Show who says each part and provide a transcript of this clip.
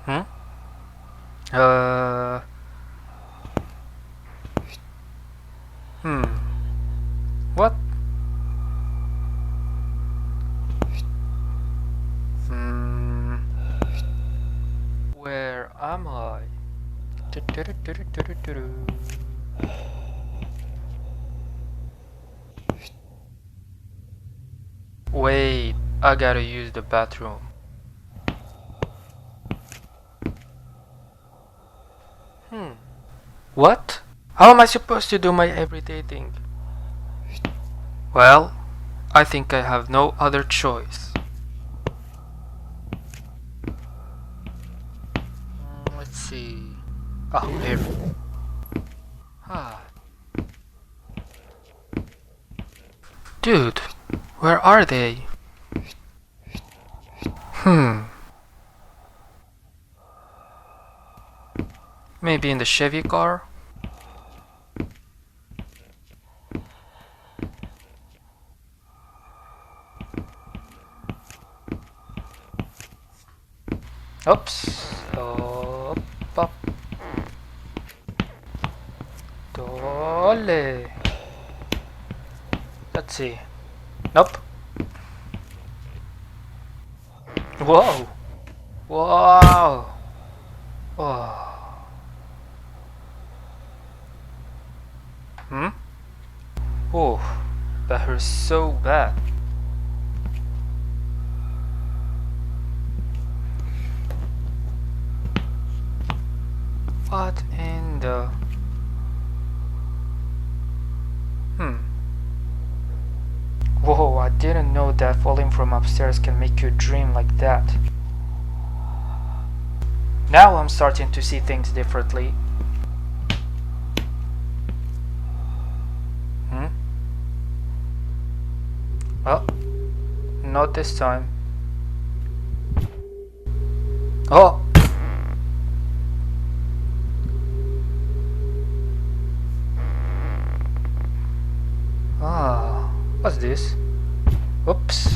Speaker 1: Hmm? Uh. Hmm. What? Hmm. Where am I? Wait, I gotta use the bathroom. What? How am I supposed to do my everyday thing? Well, I think I have no other choice. Let's see. Oh, here. Ah. Dude, where are they? Maybe in the Chevy car? Oops. Up, up. Dole. Let's see. Nope. Whoa. Wow. Oh. Hmm? Oh, that hurts so bad. What in the... Whoa, I didn't know that falling from upstairs can make you dream like that. Now I'm starting to see things differently. Well, not this time. Oh! Ah, what's this? Oops.